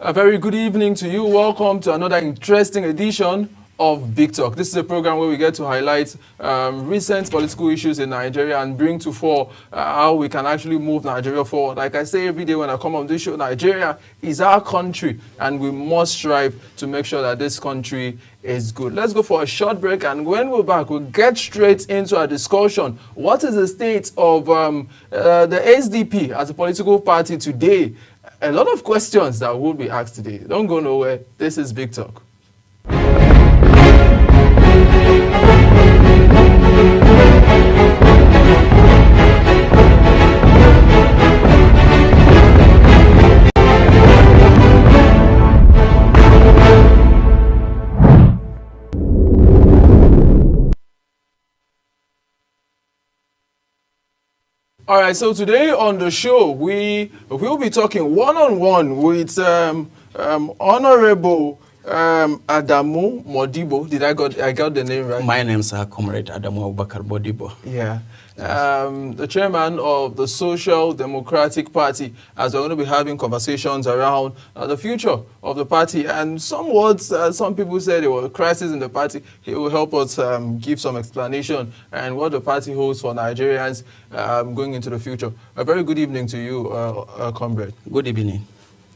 A very good evening to you. Welcome to another interesting edition of Big Talk. This is a program where we get to highlight recent political issues in Nigeria and bring to fore how we can actually move Nigeria forward. Like I say every day when I come on this show, Nigeria is our country and we must strive to make sure that this country is good. Let's go for a short break, and when we're back, we'll get straight into our discussion. What is the state of the SDP as a political party today? A lot of questions that will be asked today. Don't go nowhere. This is Big Talk. All right, so today on the show, we will be talking one-on-one with Honorable Adamu Modibo. I got the name right? My name is Comrade Adamu Abubakar Modibo. Yeah. Yes. The chairman of the Social Democratic Party, as we're going to be having conversations around the future of the party and somewhat, some people said there was a crisis in the party. He will help us give some explanation and what the party holds for Nigerians going into the future. A very good evening to you, comrade. Good evening.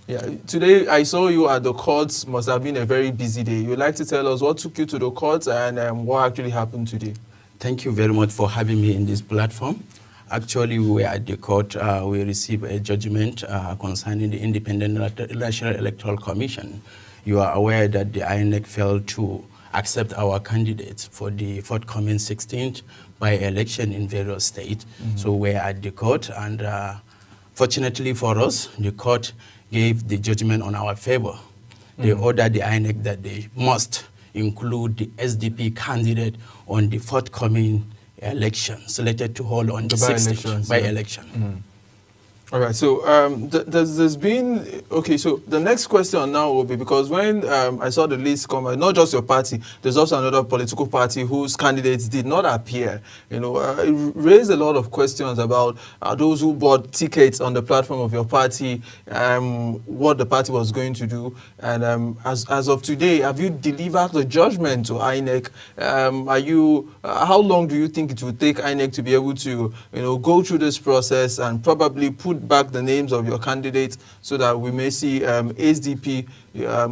Yeah, today I saw you at the courts. Must have been a very busy day. You'd like to tell us what took you to the courts and what actually happened today? Thank you very much for having me in this platform. Actually, we were at the court. We received a judgment concerning the Independent National Electoral Commission. You are aware that the INEC failed to accept our candidates for the forthcoming 16th by-election in various states. So we're at the court, and fortunately for us, the court gave the judgment on our favor. They ordered the INEC that they must include the SDP candidate on the forthcoming election, slated to hold on the 16th by-election. All right, so there's been, okay, so the next question now will be, because when I saw the list come, not just your party, there's also another political party whose candidates did not appear. You know, it raised a lot of questions about those who bought tickets on the platform of your party, what the party was going to do. And as of today, have you delivered the judgment to INEC? How long do you think it will take INEC to be able to, go through this process and probably put back the names of your candidates so that we may see SDP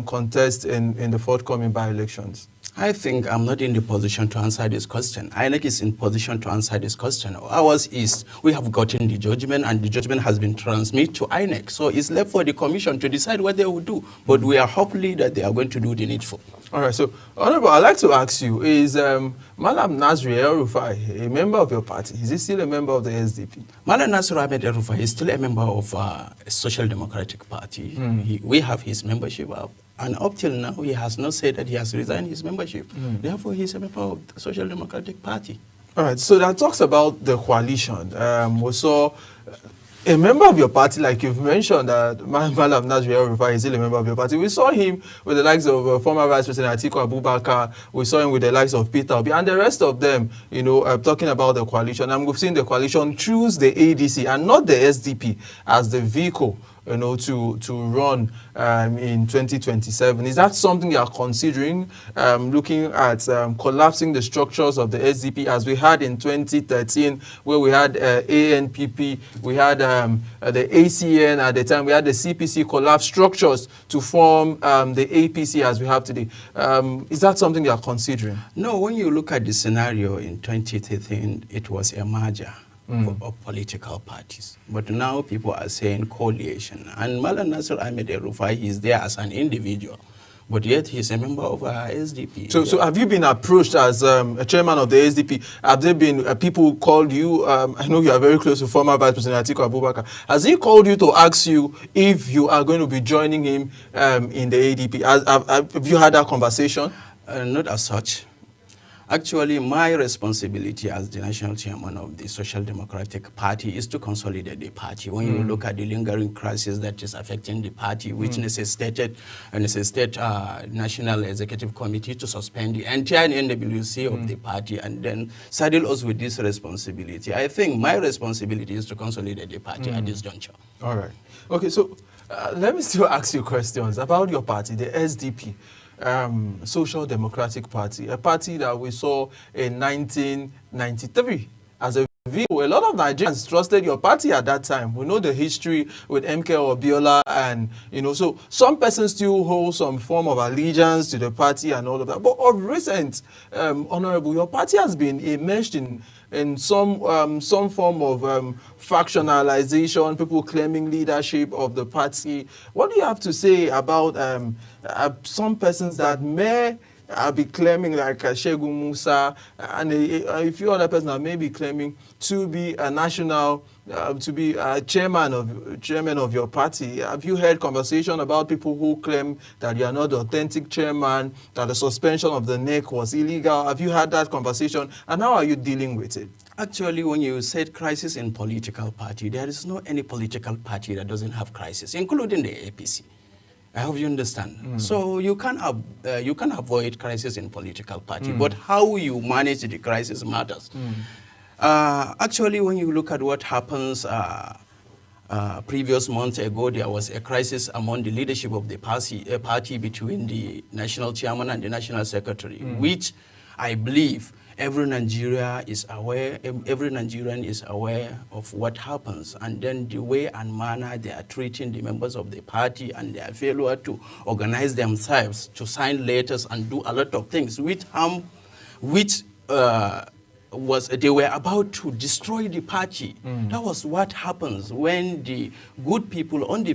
contest in the forthcoming by-elections? I think I'm not in the position to answer this question. INEC is in position to answer this question. Ours is, we have gotten the judgment, and the judgment has been transmitted to INEC. So it's left for the commission to decide what they will do. But we are hopefully that they are going to do the needful. All right, so Honorable, I'd like to ask you, is Malam Nasir El-Rufai a member of your party? Is he still a member of the SDP? Malam Nasir Ahmed El-Rufai is still a member of a Social Democratic Party. We have his membership up. And up till now, he has not said that he has resigned his membership. Therefore, he's a member of the Social Democratic Party. All right, so that talks about the coalition. We saw a member of your party, like you've mentioned, that Malam Nasir El-Rufai is still a member of your party. We saw him with the likes of former Vice President Atiku Abubakar. We saw him with the likes of Peter Obi and the rest of them, talking about the coalition. And we've seen the coalition choose the ADC and not the SDP as the vehicle to run in 2027. Is that something you are considering, looking at collapsing the structures of the SDP as we had in 2013, where we had ANPP, we had the ACN at the time, we had the CPC collapse structures to form the APC as we have today. Is that something you are considering? No, when you look at the scenario in 2013, it was a merger of political parties. But now people are saying coalition. And Malam Nasir Ahmed El-Rufai is there as an individual, but yet he's a member of SDP. So have you been approached as a chairman of the SDP? Have there been people who called you? I know you are very close to former Vice President Atiku Abubakar. Has he called you to ask you if you are going to be joining him in the ADP? Have you had that conversation? Not as such. Actually, my responsibility as the national chairman of the Social Democratic Party is to consolidate the party. When you look at the lingering crisis that is affecting the party, which necessitated National Executive Committee to suspend the entire NWC of the party and then saddle us with this responsibility. I think my responsibility is to consolidate the party at this juncture. All right. Okay, so Let me still ask you questions about your party, the SDP, Social Democratic Party, a party that we saw in 1993 as a vehicle. A lot of Nigerians trusted your party at that time. We know the history with MK Obiola, and so some persons still hold some form of allegiance to the party and all of that. But of recent, Honorable, your party has been immersed in some form of factionalization, people claiming leadership of the party. What do you have to say about some persons that may be claiming, like Shegun Musa and a few other persons that may be claiming to be a national, to be a chairman of your party? Have you heard conversation about people who claim that you are not the authentic chairman, that the suspension of the NEC was illegal? Have you had that conversation, and how are you dealing with it? Actually, when you said crisis in political party, there is no any political party that doesn't have crisis, including the APC. I hope you understand. So you can avoid crisis in political party, but how you manage the crisis matters. Actually, when you look at what happens previous months ago, there was a crisis among the leadership of the party between the national chairman and the national secretary, which I believe every Nigerian is aware of what happens, and then the way and manner they are treating the members of the party and their failure to organize themselves, to sign letters and do a lot of things which they were about to destroy the party. That was what happens when the good people on the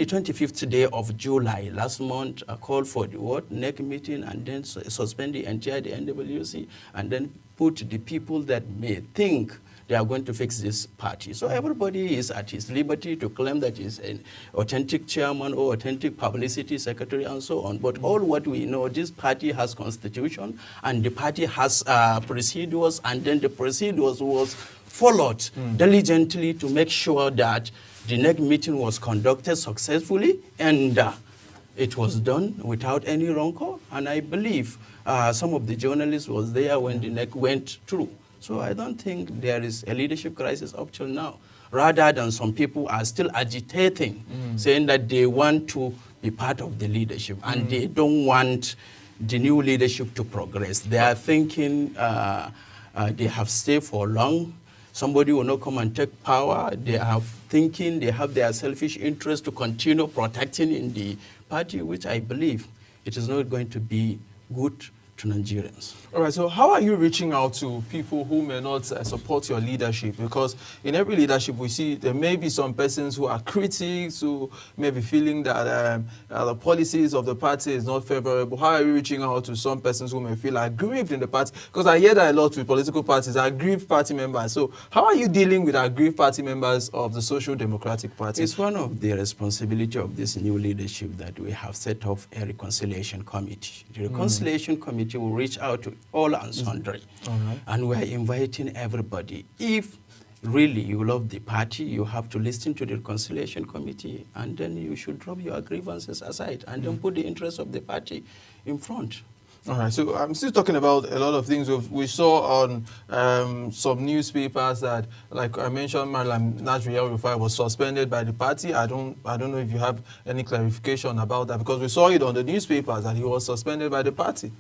25th day of July last month called for the NEC meeting, and then suspend the entire NWC, and then put the people that may think they are going to fix this party. So everybody is at his liberty to claim that he's an authentic chairman or authentic publicity secretary and so on. But all what we know, this party has constitution, and the party has procedures, and then the procedures was followed diligently to make sure that the NEC meeting was conducted successfully, and it was done without any rancor. And I believe some of the journalists was there when the NEC went through. So I don't think there is a leadership crisis up till now, rather than some people are still agitating, saying that they want to be part of the leadership, and they don't want the new leadership to progress. They are thinking they have stayed for long. Somebody will not come and take power. They are thinking they have their selfish interest to continue protecting in the party, which I believe it is not going to be good to Nigerians. All right, so how are you reaching out to people who may not support your leadership? Because in every leadership we see there may be some persons who are critics, who may be feeling that the policies of the party is not favorable. How are you reaching out to some persons who may feel aggrieved in the party? Because I hear that a lot with political parties, aggrieved party members. So how are you dealing with aggrieved party members of the Social Democratic Party? It's one of the responsibility of this new leadership that we have set up a reconciliation committee. The reconciliation committee will reach out to all and sundry. And we are inviting everybody. If really you love the party, you have to listen to the reconciliation committee, and then you should drop your grievances aside and then put the interests of the party in front. All right, so I'm still talking about a lot of things we saw on some newspapers that, like I mentioned, Malam Najri El-Rufai was suspended by the party. I don't know if you have any clarification about that, because we saw it on the newspapers that he was suspended by the party.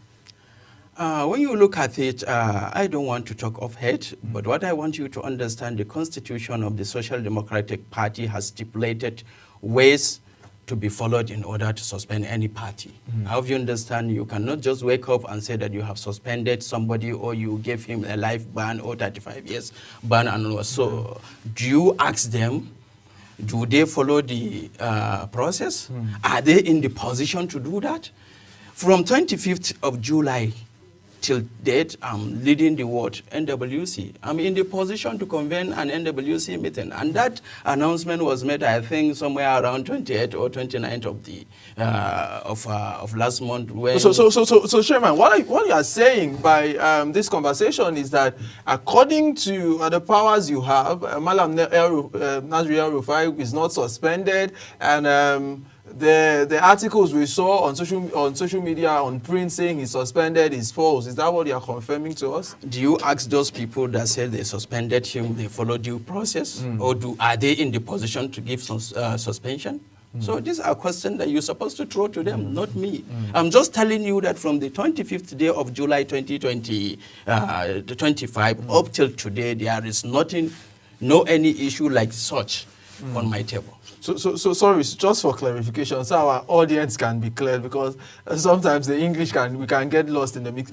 When you look at it, I don't want to talk of hate, but what I want you to understand, the constitution of the Social Democratic Party has stipulated ways to be followed in order to suspend any party. How do you understand? You cannot just wake up and say that you have suspended somebody, or you gave him a life ban or 35 years ban. And so do you ask them, do they follow the process? Are they in the position to do that? From 25th of July till date, I'm leading the NWC. I'm in the position to convene an NWC meeting, and that announcement was made, I think, somewhere around 28th or 29th of the of last month. When So, Chairman, what you are saying by this conversation is that, according to the powers you have, Malam Najri El-Rufai is not suspended, and The articles we saw on social media, on print, saying he's suspended is false. Is that what you are confirming to us? Do you ask those people that said they suspended him, they followed due process? Or are they in the position to give some suspension? So these are questions that you're supposed to throw to them, not me. I'm just telling you that from the 25th day of July 2025 up till today, there is nothing, no any issue like such on my table. So sorry, just for clarification, so our audience can be clear, because sometimes the English we can get lost in the mix.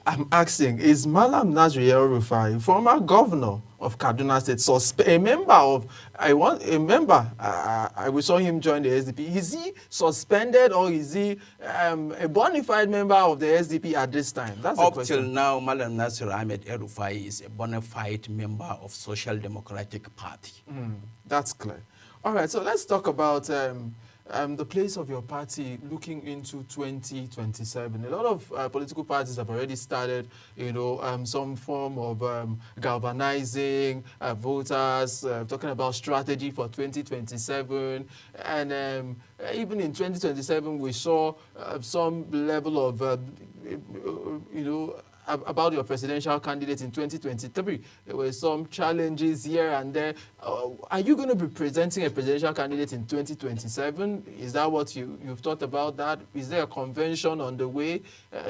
I'm asking, is Malam Nasir El-Rufai, former governor of Kaduna State, we saw him join the SDP. Is he suspended, or is he a bona fide member of the SDP at this time? That's the question. Up till now, Malam Nasir Ahmed El-Rufai is a bona fide member of Social Democratic Party. That's clear. All right, so let's talk about the place of your party looking into 2027. A lot of political parties have already started, some form of galvanizing voters, talking about strategy for 2027. And even in 2027, we saw some level of, about your presidential candidate in 2023. There were some challenges here and there. Are you going to be presenting a presidential candidate in 2027? Is that what you've thought about that? Is there a convention on the way?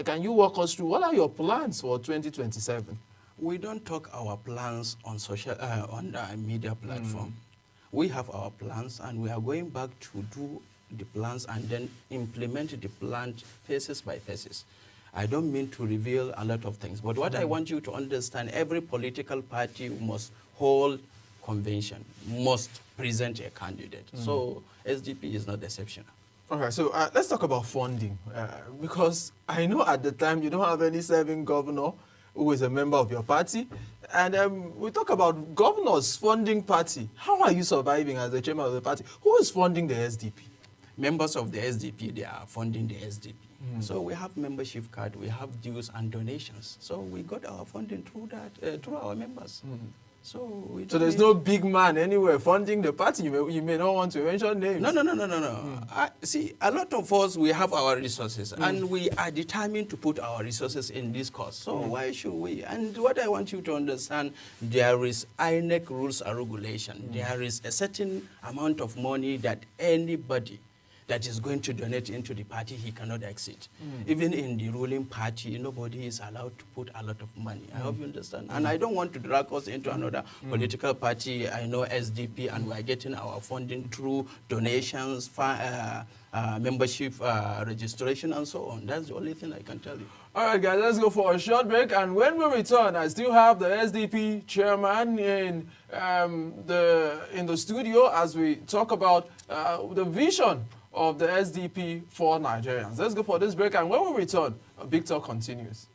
Can you walk us through what are your plans for 2027? We don't talk our plans on on the media platform. We have our plans, and we are going back to do the plans and then implement the plan phases by phases. I don't mean to reveal a lot of things, but what I want you to understand, every political party must hold convention, must present a candidate. So SDP is not exceptional. All right, so let's talk about funding, because I know at the time you don't have any serving governor who is a member of your party. And we talk about governors funding party. How are you surviving as the chairman of the party? Who is funding the SDP? Members of the SDP, they are funding the SDP. So we have membership card, we have dues and donations. So we got our funding through that, through our members. So there's no big man anywhere funding the party. You may not want to mention names. No. See, a lot of us, we have our resources, and we are determined to put our resources in this cause. So why should we? And what I want you to understand, there is INEC rules and regulation. There is a certain amount of money that anybody that is going to donate into the party, he cannot exceed. Even in the ruling party, nobody is allowed to put a lot of money. I hope you understand. And I don't want to drag us into another political party. I know SDP, and we are getting our funding through donations, membership registration, and so on. That's the only thing I can tell you. All right, guys, let's go for a short break. And when we return, I still have the SDP chairman in the studio as we talk about the vision of the SDP for Nigerians. Let's go for this break, and when we return, Big Talk continues.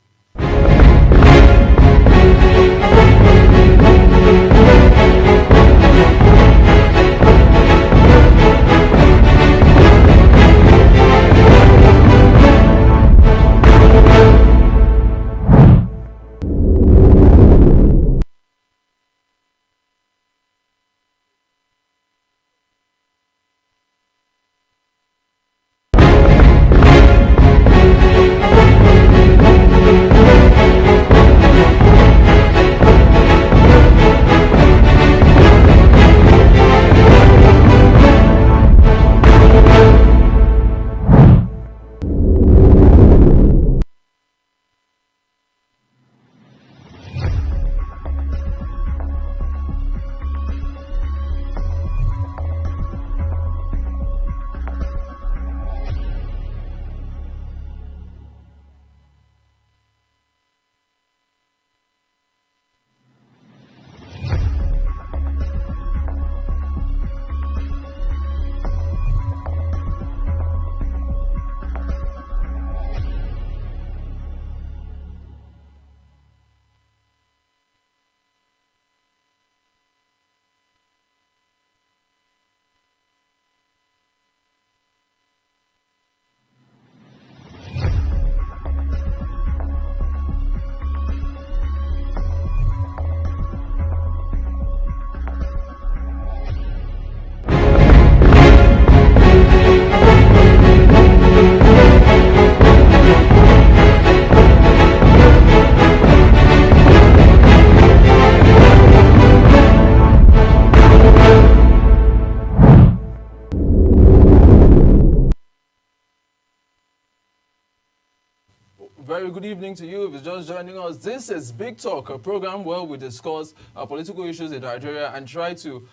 very good evening to you. If you're just joining us, this is Big Talk, a program where we discuss political issues in Nigeria and try to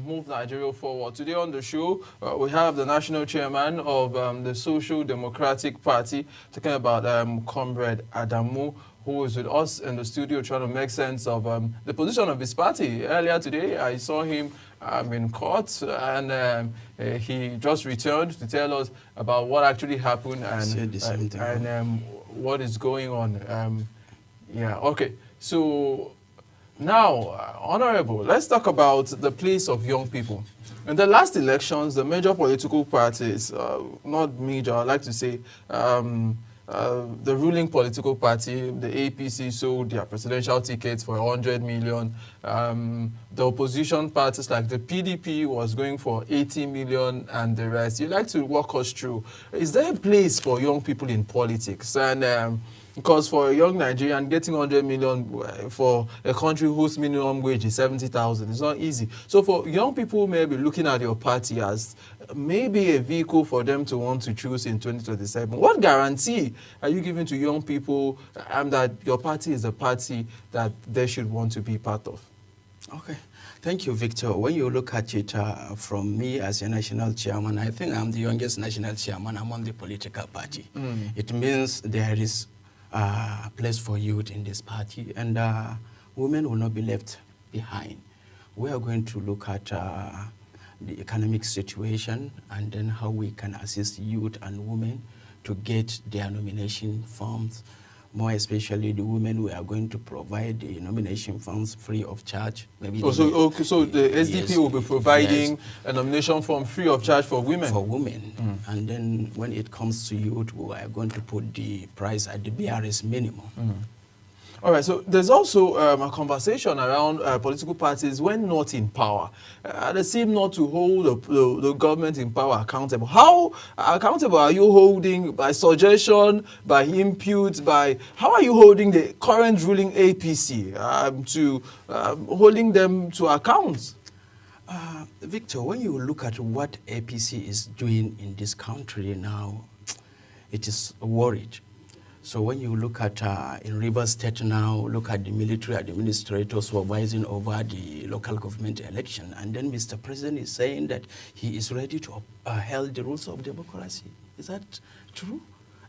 move Nigeria forward. Today on the show, we have the national chairman of the Social Democratic Party, talking about Comrade Adamu, who is with us in the studio trying to make sense of the position of his party. Earlier today, I saw him in court, and he just returned to tell us about what actually happened and what is going on. Yeah, okay. So now, Honorable, let's talk about the place of young people. In the last elections, the major political parties, not major, I like to say, the ruling political party, the APC, sold their presidential tickets for 100 million. The opposition parties like the PDP was going for 80 million and the rest. You'd like to walk us through. Is there a place for young people in politics? And because for a young Nigerian, getting 100 million for a country whose minimum wage is 70,000 is not easy. So for young people, maybe looking at your party as maybe a vehicle for them to want to choose in 2027, what guarantee are you giving to young people that your party is a party that they should want to be part of? Okay. Thank you, Victor. When you look at it from me as a national chairman, I think I'm the youngest national chairman among the political party. It means there is place for youth in this party, and women will not be left behind. We are going to look at the economic situation and then how we can assist youth and women to get their nomination forms. More especially the women, we are going to provide the nomination forms free of charge. Maybe so the SDP will be providing a nomination form free of charge for women? For women. And then when it comes to youth, we are going to put the price at the BRS minimum. All right, so there's also a conversation around political parties when not in power. They seem not to hold the government in power accountable. How accountable are you holding? By suggestion, by impute, how are you holding the current ruling APC holding them to account? Victor, when you look at what APC is doing in this country now, it is worried. So when you look at in Rivers State now, look at the military administrator supervising over the local government election, and then Mr. President is saying that he is ready to uphold the rules of democracy. Is that true?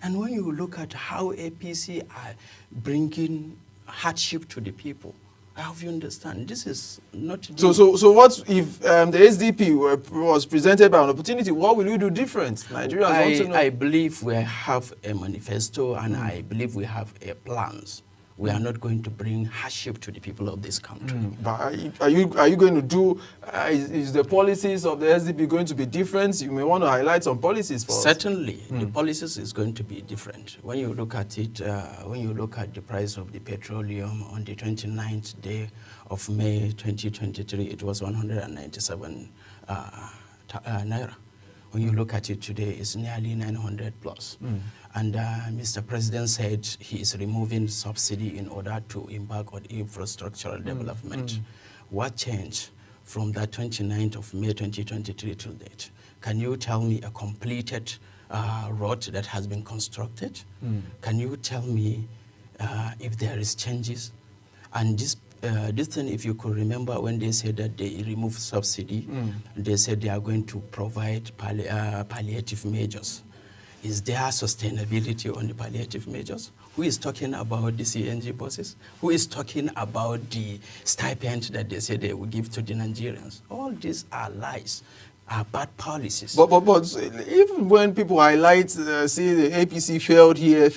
And when you look at how APC are bringing hardship to the people, I hope you understand. This is not... So what if the SDP was presented by an opportunity? What will you do different? Nigerians want to know. I believe we have a manifesto, and I believe we have a plans. We are not going to bring hardship to the people of this country. But are you going to do? Is the policies of the SDP going to be different? You may want to highlight some policies for us. Certainly, the policies is going to be different. When you look at it, when you look at the price of the petroleum on the 29th day of May 2023, it was 197 naira. When you look at it today, it's nearly 900 plus. And Mr. President said he is removing subsidy in order to embark on infrastructural development. What changed from that 29th of May 2023 till date? Can you tell me a completed road that has been constructed? Can you tell me if there is changes? And this thing, if you could remember when they said that they removed subsidy, they said they are going to provide palliative measures. Is there sustainability on the palliative measures? Who is talking about the CNG buses? Who is talking about the stipend that they say they will give to the Nigerians? All these are lies, are bad policies. But even when people highlight, say the APC failed here,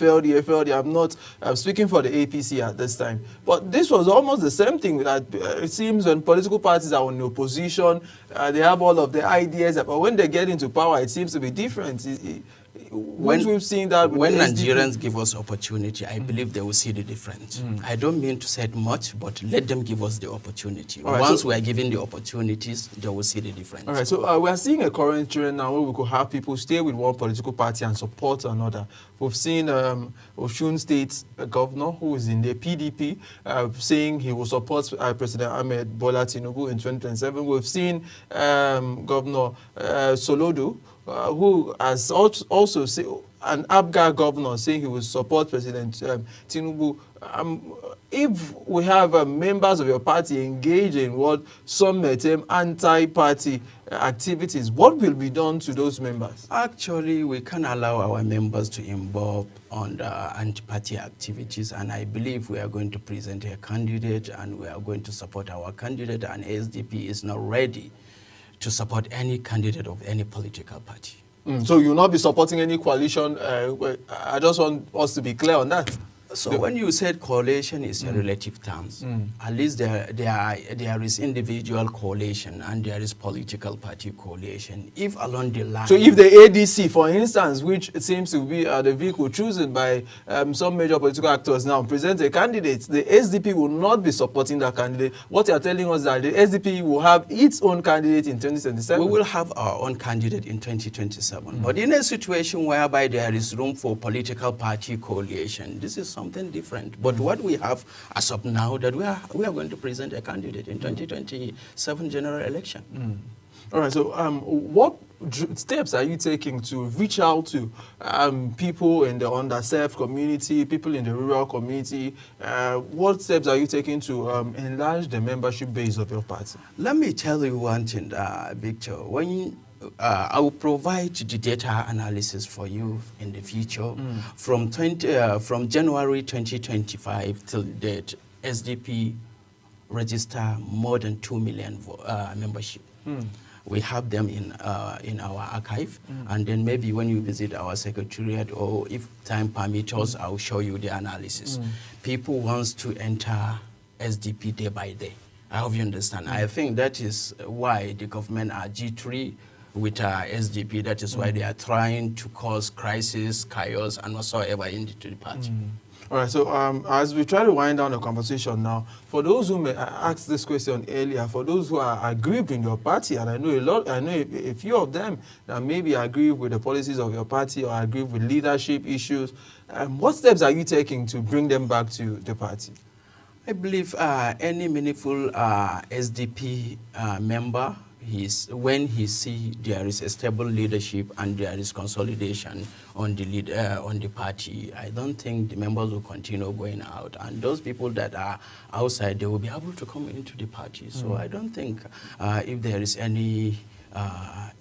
I'm speaking for the APC at this time. But this was almost the same thing that it seems when political parties are in opposition, they have all of the ideas, but when they get into power, it seems to be different. When we've seen that when Nigerians give us opportunity, I believe they will see the difference. I don't mean to say much, but let them give us the opportunity. Right, once we are given the opportunities, they will see the difference. All right, so we are seeing a current trend now where we could have people stay with one political party and support another. We've seen Osun State governor, who is in the PDP, saying he will support President Ahmed Bola Tinubu in 2027. We've seen Governor Solodo, who has also an APGA governor saying he will support President Tinubu. If we have members of your party engage in what some may term anti-party activities, what will be done to those members? Actually, we can allow our members to involve on the anti-party activities, and I believe we are going to present a candidate and we are going to support our candidate, and SDP is not ready to support any candidate of any political party. So you will not be supporting any coalition. I just want us to be clear on that. So when you said coalition is a relative terms, at least there is individual coalition and there is political party coalition. If along the line... So if the ADC, for instance, which seems to be the vehicle chosen by some major political actors now, presents a candidate, the SDP will not be supporting that candidate. What you are telling us is that the SDP will have its own candidate in 2027? We will have our own candidate in 2027. But in a situation whereby there is room for political party coalition, this is something different. But what we have as of now, that we are going to present a candidate in 2027 general election. All right, so what steps are you taking to reach out to people in the underserved community, people in the rural community? What steps are you taking to enlarge the membership base of your party? Let me tell you one thing, Victor. When I will provide the data analysis for you in the future. From January 2025 till date, SDP register more than 2 million membership. We have them in our archive, and then maybe when you visit our secretariat, or if time permits us, I'll show you the analysis. People wants to enter SDP day by day. I hope you understand. I think that is why the government are G3 with SDP. That is why they are trying to cause crisis, chaos, and whatsoever into the party. All right, so as we try to wind down the conversation now, for those who may ask this question earlier, for those who are aggrieved in your party, and I know a few of them that maybe agree with the policies of your party or agree with leadership issues, what steps are you taking to bring them back to the party? I believe any meaningful SDP member, when he see there is a stable leadership and there is consolidation on the party, I don't think the members will continue going out. And those people that are outside, they will be able to come into the party. So I don't think if there is any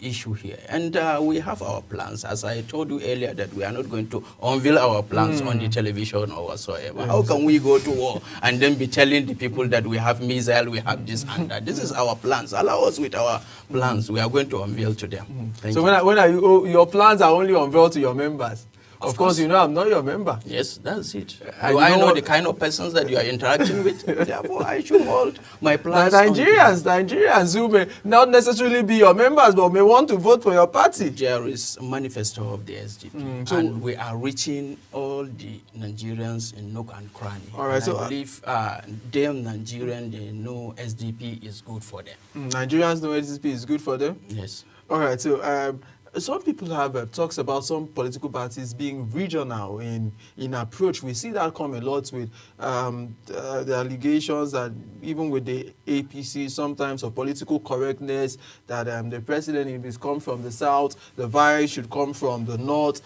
issue here. And we have our plans. As I told you earlier, that we are not going to unveil our plans on the television or whatsoever. Yes. How can we go to war and then be telling the people that we have missile, we have this and that? This is our plans. Allow us with our plans. We are going to unveil to them. So when are you, your plans are only unveiled to your members? Of course, you know I'm not your member. Yes, that's it. I know the kind of persons that you are interacting with. Therefore, I should hold my plans. Nigerians who may not necessarily be your members, but may want to vote for your party. There is a manifesto of the SDP, and we are reaching all the Nigerians in nook and cranny. All right, so I believe them Nigerians, they know SDP is good for them. Nigerians know SDP is good for them? Yes. All right, so some people have talks about some political parties being regional in approach. We see that come a lot with the allegations that even with the APC, sometimes of political correctness, that the president, if he's come from the south, the vice should come from the north.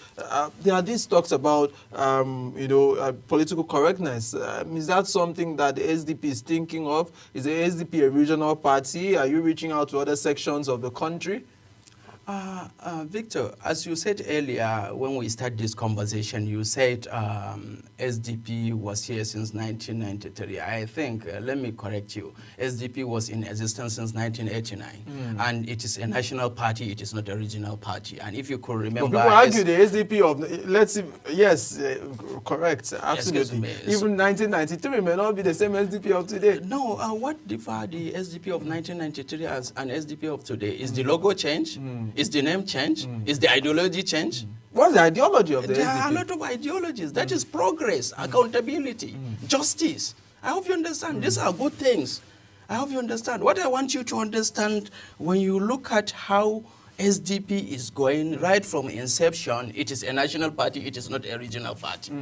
There are these talks about, political correctness. Is that something that the SDP is thinking of? Is the SDP a regional party? Are you reaching out to other sections of the country? Victor, as you said earlier, when we started this conversation, you said SDP was here since 1993. I think, let me correct you, SDP was in existence since 1989. And it is a national party, it is not a regional party. And if you could remember... But people argue the SDP of, let's see, yes, correct, absolutely. Yes, even 1993 may not be the same SDP of today. No, what differ the SDP of 1993 as an SDP of today? Is the logo change? Is the name change? Is the ideology change? What's the ideology of the SDP? There are a lot of ideologies. That is progress, accountability, justice. I hope you understand. These are good things. I hope you understand. What I want you to understand, when you look at how SDP is going right from inception, it is a national party, it is not a regional party.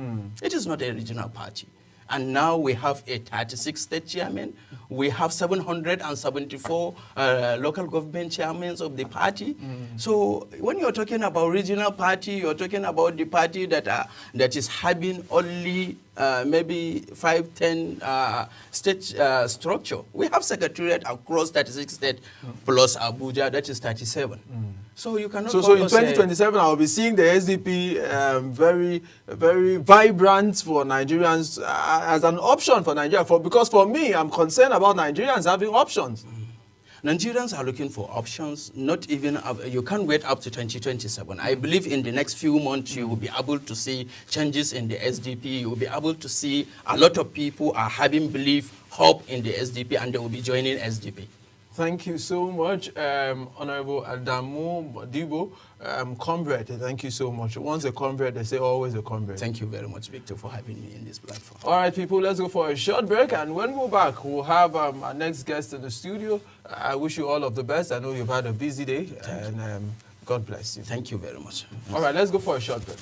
It is not a regional party. And now we have a 36 state chairman. We have 774 local government chairmen of the party. So when you're talking about regional party, you're talking about the party that is having only maybe 5, 10 state structure. We have secretariat across 36 states plus Abuja, that is 37. So you cannot. So in 2027, I will be seeing the SDP very, very vibrant for Nigerians as an option for Nigeria. Because for me, I'm concerned about Nigerians having options. Nigerians are looking for options, not even, you can't wait up to 2027. I believe in the next few months you will be able to see changes in the SDP. You will be able to see a lot of people are having belief, hope in the SDP, and they will be joining SDP. Thank you so much, Honorable Adamu Modibo, comrade. Thank you so much. Once a comrade, they say always a comrade. Thank you very much, Victor, for having me in this platform. All right, people, let's go for a short break. And when we're back, we'll have our next guest in the studio. I wish you all of the best. I know you've had a busy day. And God bless you. Thank you very much. All right, let's go for a short break.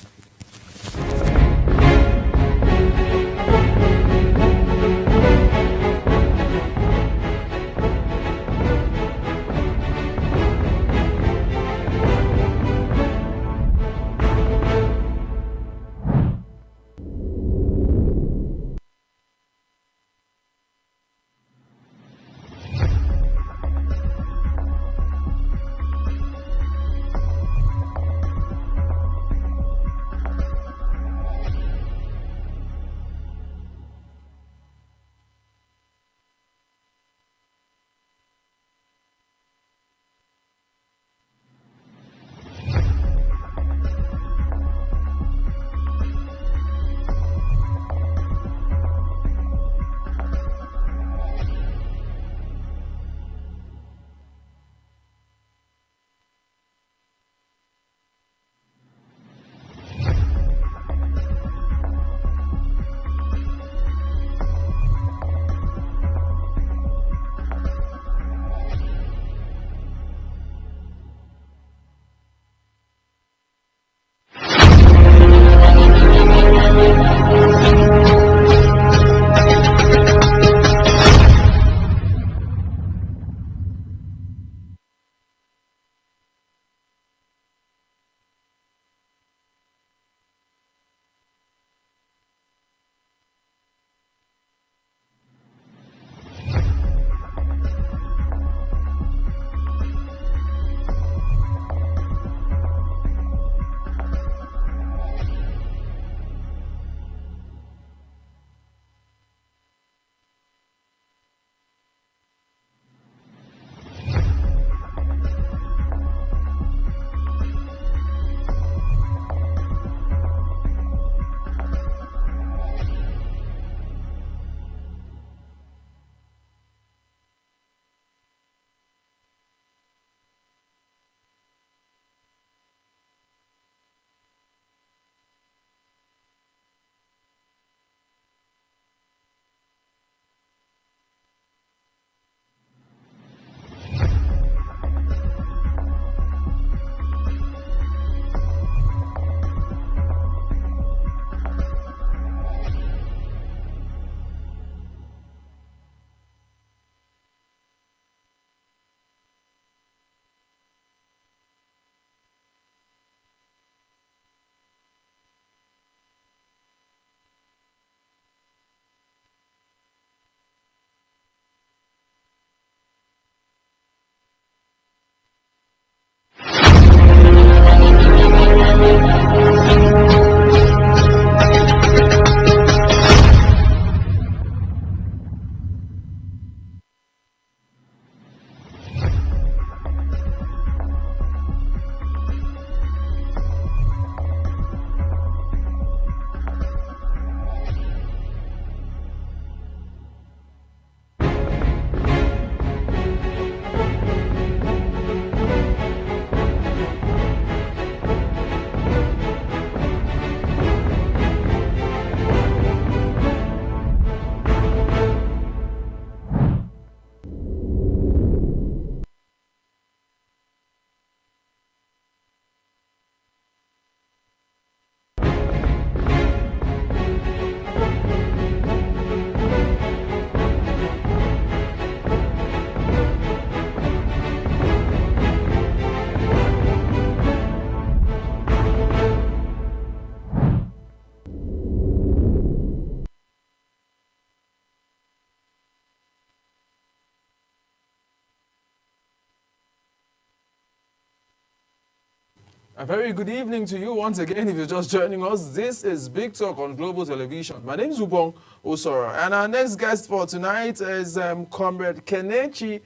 A very good evening to you once again. If you're just joining us, this is Big Talk on Global Television. My name is Ubong Osoro, and our next guest for tonight is Comrade Kenneth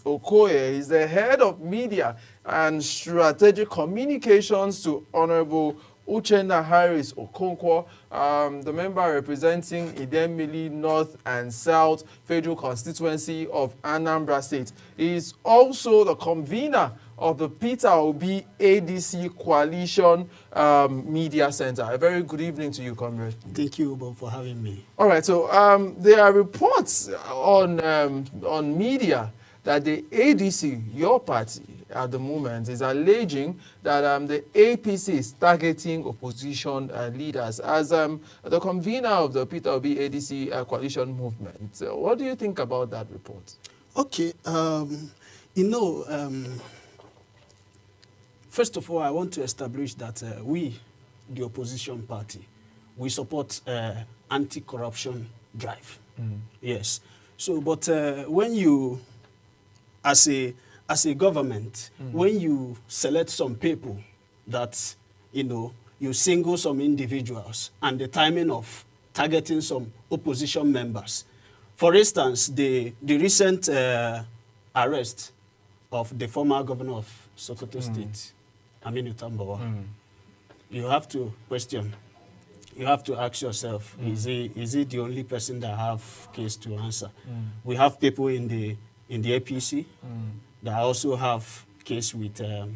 Okoye. He's the head of media and strategic communications to Honorable Uchenna Harris Okonkwo, the member representing Idemili North and South Federal Constituency of Anambra State. He is also the convener of the Peter Obi ADC Coalition Media Center. A very good evening to you, comrade. Thank you, Bob, for having me. All right, so there are reports on media that the ADC, your party, at the moment, is alleging that the APC is targeting opposition leaders. As the convener of the Peter Obi ADC Coalition Movement, what do you think about that report? Okay, first of all, I want to establish that we, the opposition party, we support anti-corruption drive. Yes. So, but when you, as a government, when you select some people that, you single some individuals and the timing of targeting some opposition members. For instance, the recent arrest of the former governor of Sokoto State, Aminu Tambuwal, you have to question, you have to ask yourself, is he the only person that have case to answer? We have people in the APC that also have case with the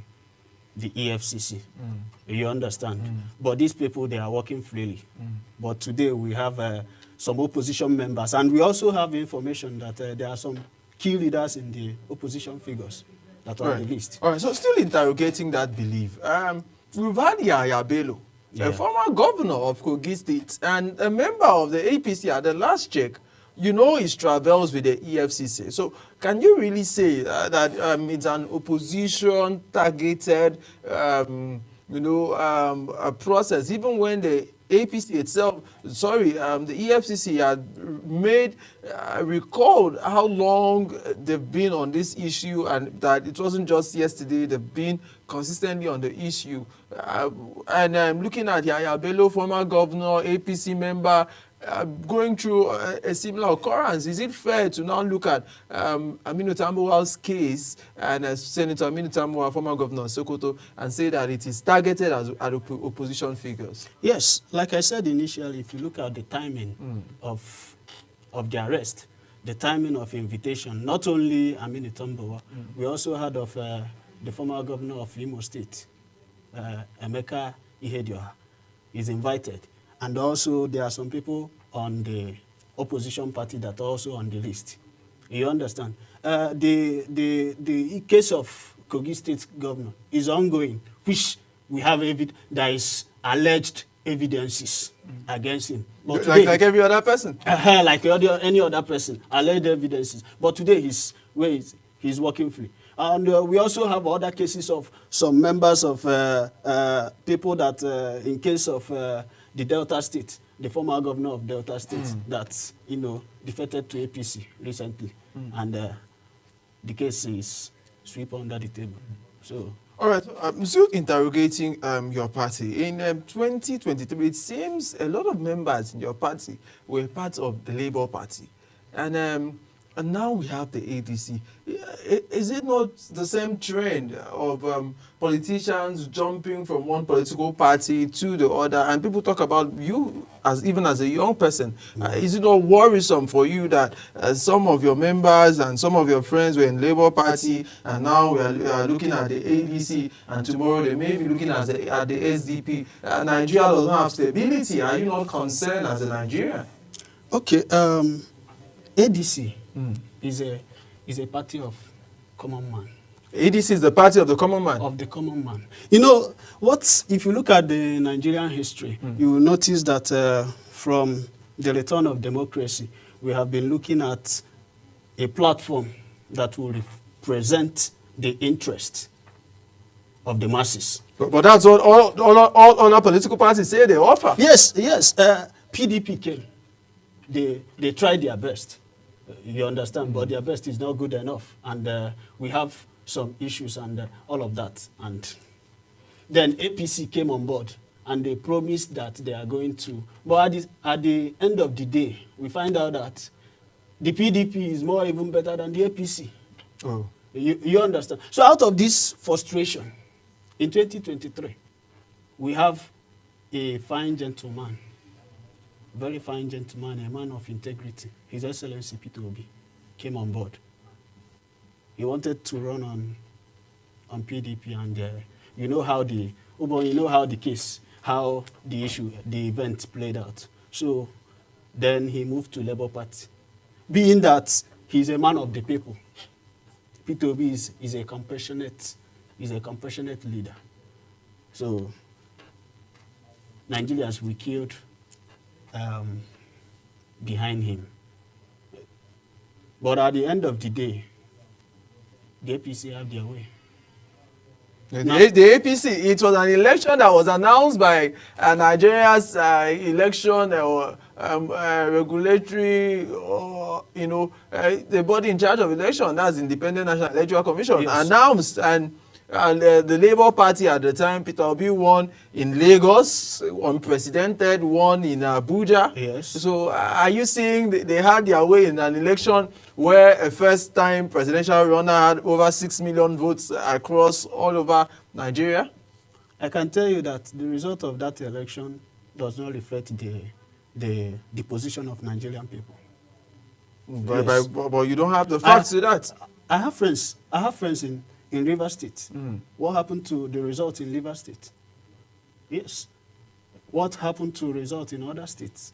EFCC. You understand? But these people, they are working freely. But today we have some opposition members, and we also have information that there are some key leaders in the opposition figures that are on the list. All right, so still interrogating that belief. We've had Yahaya Bello, a former governor of Kogi State and a member of the APC at the last check. You know his travels with the EFCC. So can you really say that it's an opposition targeted, a process, even when the APC itself, the EFCC had recalled how long they've been on this issue, and that it wasn't just yesterday, they've been consistently on the issue. And looking at Yahaya Bello, former governor, APC member, going through a similar occurrence, is it fair to now look at Aminu Tambuwal's case and Senator Aminu Tambuwal, former governor of Sokoto, and say that it is targeted at opposition figures? Yes, like I said initially, if you look at the timing of the arrest, the timing of invitation, not only Aminu Tambuwal, we also heard of the former governor of Imo State, Emeka Ihedioha, is invited. And also, there are some people on the opposition party that are also on the list. You understand? The case of Kogi State governor is ongoing, which we have there is alleged evidences against him. But today, like every other person? Like any other person, alleged evidences. But today, he's working free. And we also have other cases of some members of people that, in case of the Delta State, the former governor of Delta State, that defected to APC recently, and the case is swept under the table. So. All right, I'm still interrogating your party. In 2023, it seems a lot of members in your party were part of the Labour Party, and now we have the ADC. Is it not the same trend of politicians jumping from one political party to the other? And people talk about you even as a young person. Is it not worrisome for you that some of your members and some of your friends were in Labour Party, and now we are looking at the ADC, and tomorrow they may be looking at the SDP? Nigeria does not have stability. Are you not concerned as a Nigerian? Okay, ADC is a party of common man. ADC is the party of the common man? Of the common man. You know, if you look at the Nigerian history, you will notice that from the return of democracy, we have been looking at a platform that will represent the interest of the masses. But that's what all other political parties say they offer. Yes. PDP came. They tried their best. You understand? But their best is not good enough. And we have some issues and all of that. And Then APC came on board and they promised that they are going to. But at the end of the day, we find out that the PDP is more even better than the APC. Oh. You understand? So out of this frustration, in 2023, we have a fine gentleman, very fine gentleman, a man of integrity. His Excellency Peter Obi came on board. He wanted to run on PDP, and you know how the case, how the issue, the event played out. So then he moved to Labour Party, being that he's a man of the people. Peter Obi is a compassionate leader. So Nigerians we killed behind him. But at the end of the day, the APC have their way. The APC, it was an election that was announced by Nigeria's election regulatory, the body in charge of election, that's Independent National Electoral Commission, yes, announced, and the Labour Party at the time, Peter Obi won in Lagos, unprecedented, won in Abuja. Yes. So are you seeing they had their way in an election where a first-time presidential runner had over 6 million votes across all over Nigeria? I can tell you that the result of that election does not reflect the position of Nigerian people. Yes. But you don't have the facts to that. I have friends in River State. What happened to the result in River State? Yes. What happened to result in other states?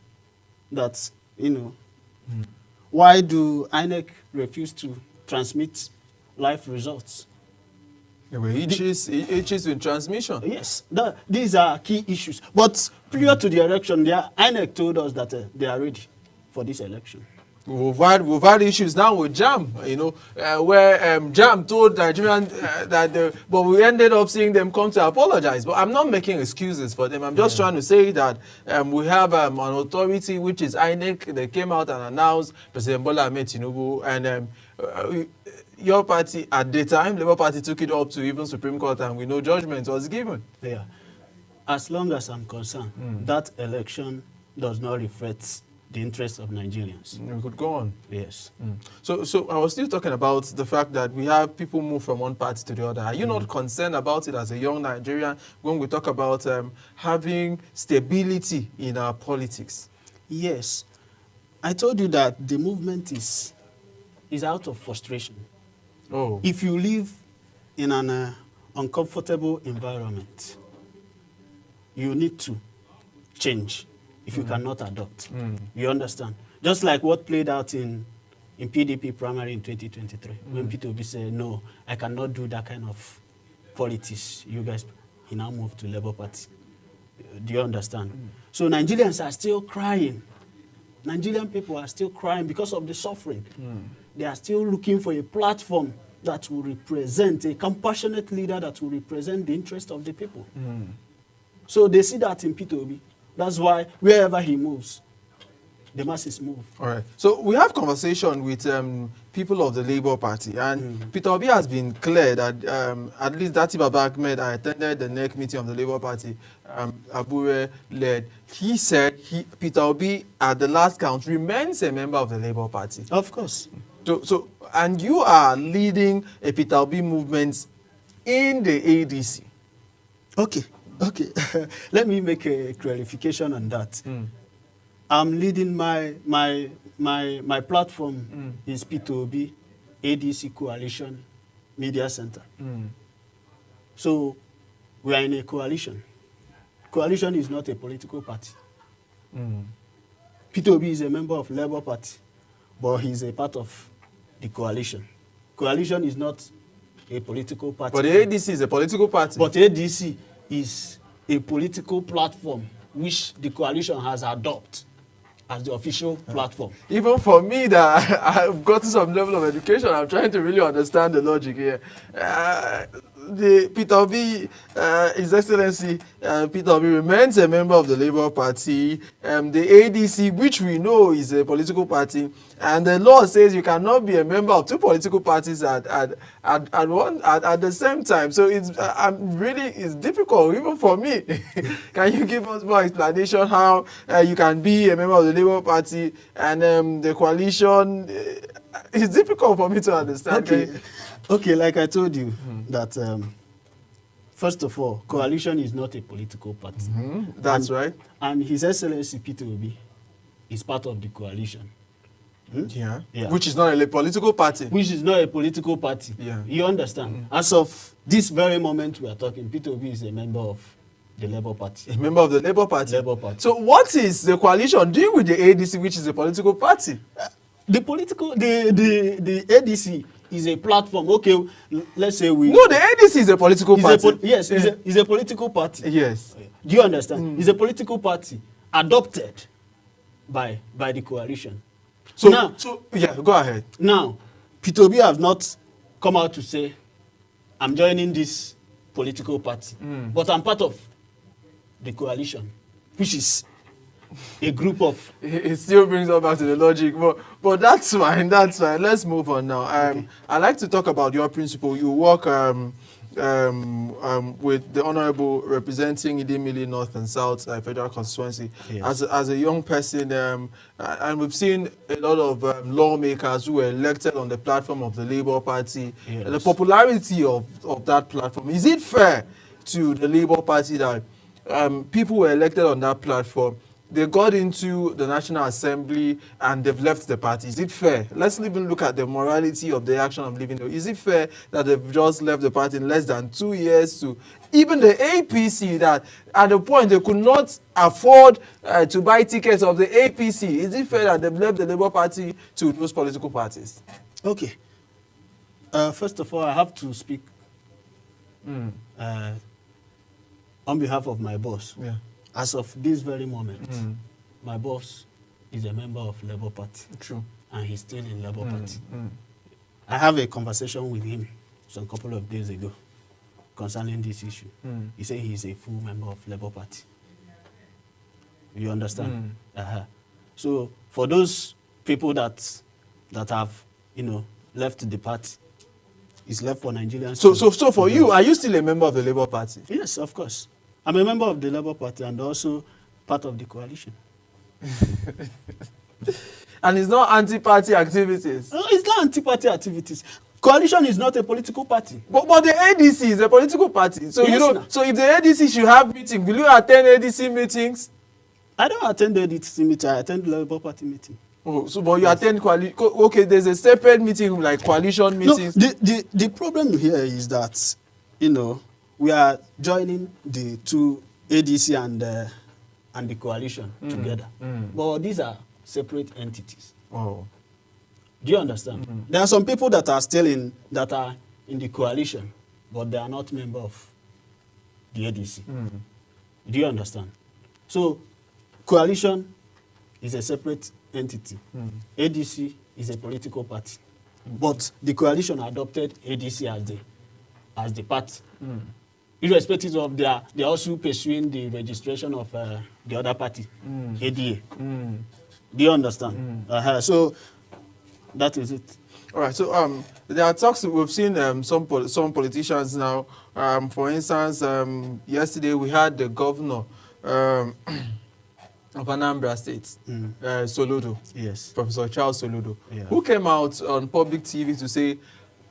That, why do INEC refuse to transmit live results? Each is in transmission. Yes, these are key issues. But prior to the election, INEC told us that they are ready for this election. We've had issues now with JAM, where JAM told Nigerian but we ended up seeing them come to apologize. But I'm not making excuses for them. I'm just trying to say that we have an authority, which is INEC. They came out and announced President Bola Ahmed Tinubu, and your party at the time, Labour Party, took it up to even Supreme Court, and we know judgment was given. Yeah. As long as I'm concerned, that election does not reflect the interests of Nigerians. We could go on. Yes. So I was still talking about the fact that we have people move from one party to the other. Are you not concerned about it as a young Nigerian when we talk about having stability in our politics? Yes. I told you that the movement is out of frustration. Oh. If you live in an uncomfortable environment, you need to change if you cannot adopt. You understand? Just like what played out in PDP primary in 2023, when Peter Obi said, no, I cannot do that kind of politics. You guys, he now moved to Labour Party. Do you understand? So Nigerians are still crying. Nigerian people are still crying because of the suffering. They are still looking for a platform that will represent, a compassionate leader that will represent the interest of the people. So they see that in Peter Obi. That's why wherever he moves, the masses move. All right. So we have conversation with people of the Labour Party, and Peter Obi has been clear that at least Dati Baba Ahmed, I attended the NEC meeting of the Labour Party, Abure led. He said Peter Obi, at the last count, remains a member of the Labour Party. Of course. So and you are leading a Peter Obi movement in the ADC. Okay. Let me make a clarification on that. I'm leading my platform is Peter Obi ADC Coalition Media Center. So we are in a coalition. Coalition is not a political party. Peter Obi is a member of Labour Party, but he's a part of the coalition. Coalition is not a political party. But the ADC is a political party. But ADC is a political platform which the coalition has adopted as the official platform. Even for me, that I've gotten some level of education, I'm trying to really understand the logic here. the Peter Obi, His Excellency Peter Obi remains a member of the Labour Party, the ADC, which we know is a political party, and the law says you cannot be a member of two political parties at the same time. So it's it's difficult even for me. Can you give us more explanation how you can be a member of the Labour Party and the coalition? It's difficult for me to understand. Okay, like I told you, that first of all, coalition is not a political party. That's right. And His Excellency Peter Obi is part of the coalition. Yeah. Yeah. Which is not a political party. Which is not a political party. Yeah. You understand? As of this very moment we are talking, Peter Obi is a member of the Labour Party. A member of the Labour Party. Labour Party. So what is the coalition doing with the ADC, which is a political party? The ADC is a platform. Okay, let's say we. No, the ADC is a political party. Yes, it's a political party. Yes. Do you understand? It's a political party adopted by the coalition. So, now, yeah, go ahead. Now, Peter Obi have not come out to say, I'm joining this political party, but I'm part of the coalition, which is a group of. It still brings us back to the logic, but that's fine. That's fine. Let's move on now. I'd like to talk about your principle. You work with the Honourable representing Idemili North and South Federal Constituency. Yes. As a young person, and we've seen a lot of lawmakers who were elected on the platform of the Labour Party. Yes. And the popularity of that platform. Is it fair to the Labour Party that people were elected on that platform, they got into the National Assembly and they've left the party? Is it fair? Let's even look at the morality of the action of leaving. Is it fair that they've just left the party in less than 2 years to even the APC, that at the point they could not afford to buy tickets of the APC? Is it fair that they've left the Labour Party to those political parties? Okay. First of all, I have to speak on behalf of my boss. Yeah. As of this very moment, my boss is a member of Labour Party. True. And he's still in Labour Party. I have a conversation with him some couple of days ago concerning this issue. He said he's a full member of Labour Party. You understand? So for those people that have, left the party, it's left for Nigerians. So for you, are you still a member of the Labour Party? Yes, of course. I'm a member of the Labour Party and also part of the coalition. And it's not anti-party activities? No, it's not anti-party activities. Coalition is not a political party. But the ADC is a political party. So Yes, so if the ADC should have meetings, will you attend ADC meetings? I don't attend the ADC meeting. I attend the Labour Party meeting. Oh, so but you attend okay, there's a separate meeting like coalition meetings. No, the problem here is that, we are joining the two ADC and the coalition together. But these are separate entities. Oh. Do you understand? There are some people that are still in the coalition, but they are not member of the ADC. Do you understand? So, coalition is a separate entity. ADC is a political party. But the coalition adopted ADC as the party. Irrespective of they are also pursuing the registration of the other party, ADA. Do you understand? So that is it. All right. So there are talks. We've seen some politicians now. For instance, yesterday we had the governor of Anambra State, Soludo. Yes. Professor Charles Soludo, Yeah. who came out on public TV to say,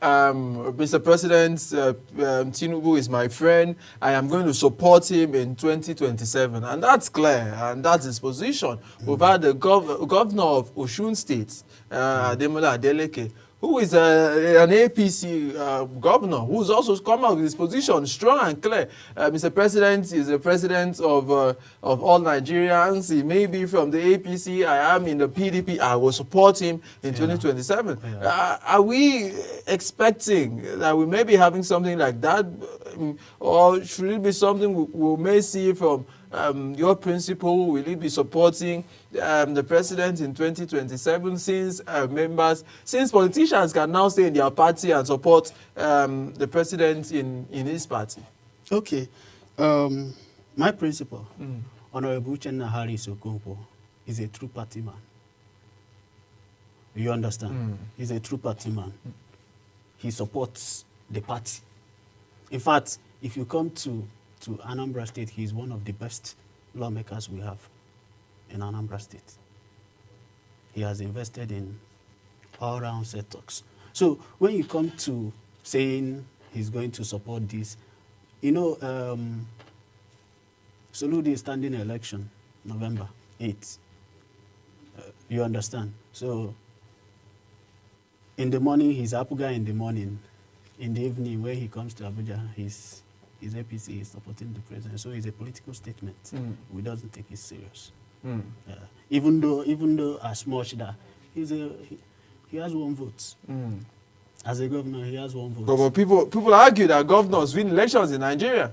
Mr. President, Tinubu is my friend. I am going to support him in 2027. And that's clear, and that's his position. We've had the governor of Osun State, Ademola Adeleke, who is an APC governor, who's also come out with his position strong and clear. Mr. President is the president of all Nigerians. He may be from the APC. I am in the PDP. I will support him in 2027. Are we expecting that we may be having something like that? Or should it be something we may see from your principle? Will you be supporting the president in 2027 since politicians can now stay in their party and support the president in his party? Okay. My principal, Honorable Uchenna Harris Okonkwo, is a true party man. You understand? He's a true party man. He supports the party. In fact, if you come to Anambra State, he's one of the best lawmakers we have in Anambra State. He has invested in all-round set-talks. So when you come to saying he's going to support this, you know, Soludo is standing election, November 8th. You understand? So in the morning, he's Apuga in the morning. In the evening, when he comes to Abuja, his APC is supporting the president. So it's a political statement. We doesn't take it serious. Even though as much that he has one vote. As a governor, he has one vote. But people argue that governors win elections in Nigeria.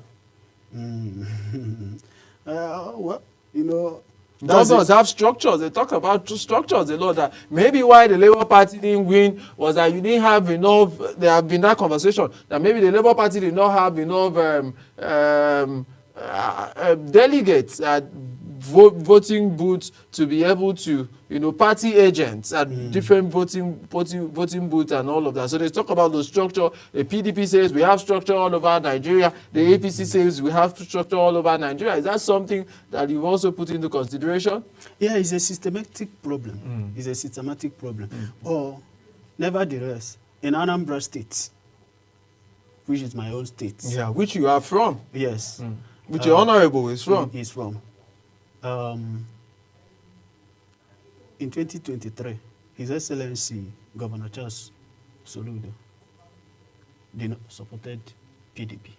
Well, you know, governors have structures. They talk about structures a lot. That maybe why the Labour Party didn't win was that you didn't have enough. There have been that conversation that maybe the Labour Party did not have enough delegates at voting booths to be able to, you know, party agents at different voting booths and all of that. So they talk about the structure. The PDP says we have structure all over Nigeria. The APC says we have structure all over Nigeria. Is that something that you've also put into consideration? Yeah, it's a systematic problem. It's a systematic problem. Or, nevertheless, in Anambra State, which is my own state. Yeah, which you are from. Yes. Which your honorable is from. He's from. In 2023, His Excellency Governor Charles Soludo supported PDP.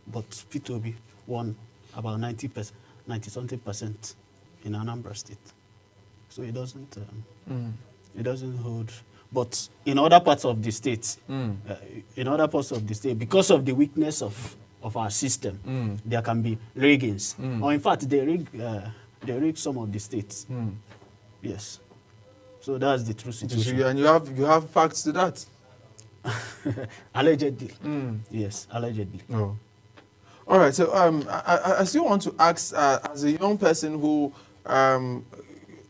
But P2B won about 90-something% in Anambra State. So it doesn't hold. But in other parts of the state, because of the weakness of our system, there can be riggings. Or in fact, they rig some of the states. Yes. So that's the true situation. And you have facts to that? Allegedly. Yes, allegedly. Oh. All right. So I still want to ask, as a young person who,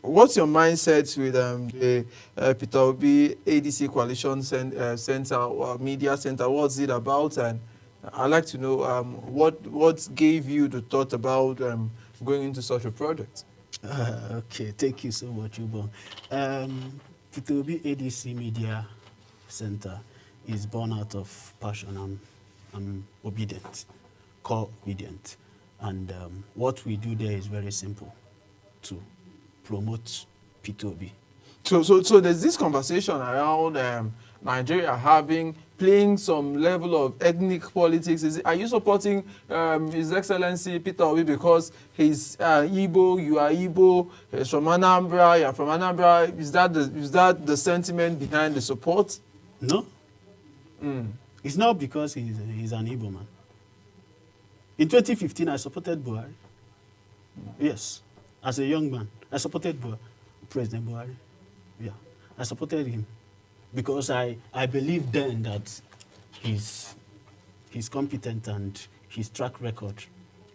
what's your mindset with the Peter Obi ADC Coalition Center or Media Center? What's it about? And I'd like to know what gave you the thought about going into such a project. Okay, thank you so much, Ubon. Peter Obi ADC Media Center is born out of passion. I'm obedient, co-obedient. And what we do there is very simple, to promote P2B. So there's this conversation around Nigeria playing some level of ethnic politics. Are you supporting His Excellency Peter Obi because he's Igbo, you are Igbo, he's from Anambra, you're from Anambra? Is that the sentiment behind the support? No. It's not because he's an Igbo man. In 2015, I supported Buhari. Yes. As a young man, I supported President Buhari. Yeah. I supported him because I believed then that he's competent and his track record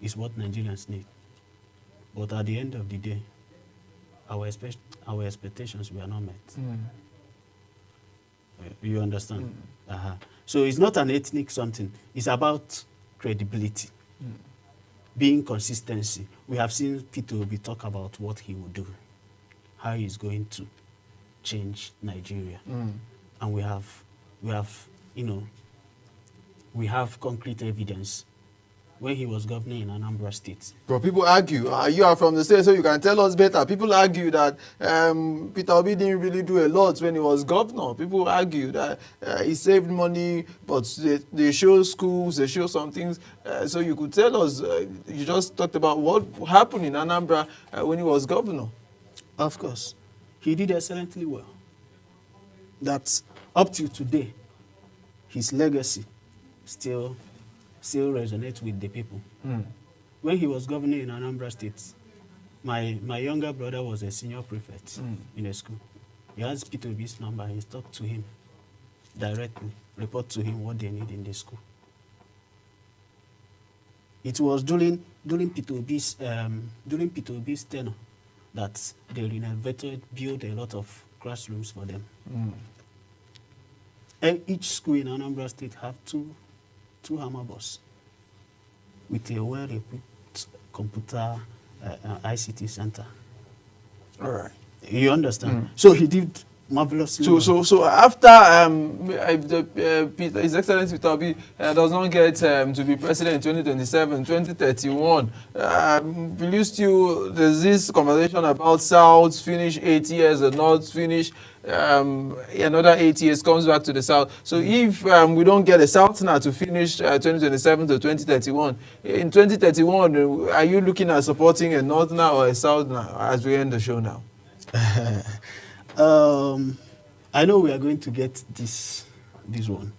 is what Nigerians need. But at the end of the day, our expectations were not met. You understand? So it's not an ethnic something. It's about credibility, being consistency. We have seen Peter Obi talk about what he will do, how he's going to change Nigeria. And we have concrete evidence. When he was governor in Anambra State. But people argue, you are from the state, so you can tell us better. People argue that Peter Obi didn't really do a lot when he was governor. People argue that he saved money, but they show schools, they show some things. So you could tell us, you just talked about what happened in Anambra when he was governor. Of course. He did excellently well. That up to today, his legacy still resonates with the people. when he was governing in Anambra State, my younger brother was a senior prefect in a school. He has Peter Obi's number. He talked to him directly, report to him what they need in the school. It was during Peter Obi's tenure that they renovated, built a lot of classrooms for them. And each school in Anambra State have two hammer bus with a well-equipped computer ICT center. All right. You understand? So he did marvelously. So after His Excellency Peter Obi does not get to be president in 2027, 2031, will you still, there's this conversation about South finish 8 years and North finish another 8 years, comes back to the South. So if we don't get a South now to finish 2027 to 2031, in 2031, are you looking at supporting a North now or a South now as we end the show now? I know we are going to get this one.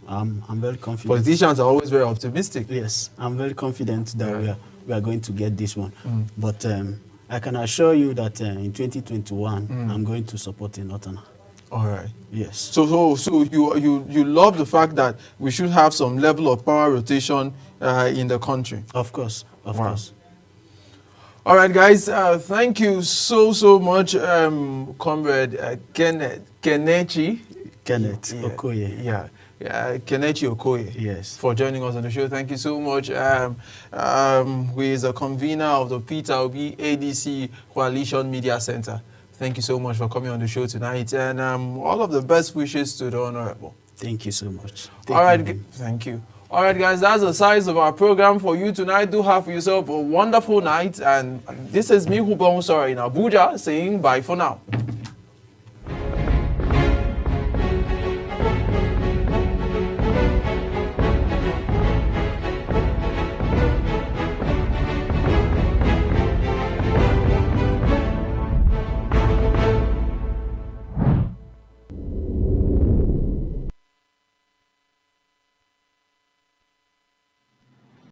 I'm very confident. Politicians are always very optimistic. Yes, I'm very confident that we are going to get this one. But I can assure you that in 2021, I'm going to support a Northerner. All right. Yes. So you love the fact that we should have some level of power rotation in the country. Of course, of course. All right, guys. Thank you so much, Comrade Kenechi Okoye. Yeah, Kenechi Okoye. Yes. For joining us on the show. Thank you so much. Who is the convener of the Peter Obi ADC Coalition Media Center. Thank you so much for coming on the show tonight, and all of the best wishes to the Honorable. Thank you so much. Thank you. All right, guys, that's the size of our program for you tonight. Do have for yourself a wonderful night, and this is me, Hubong Sora in Abuja, saying bye for now.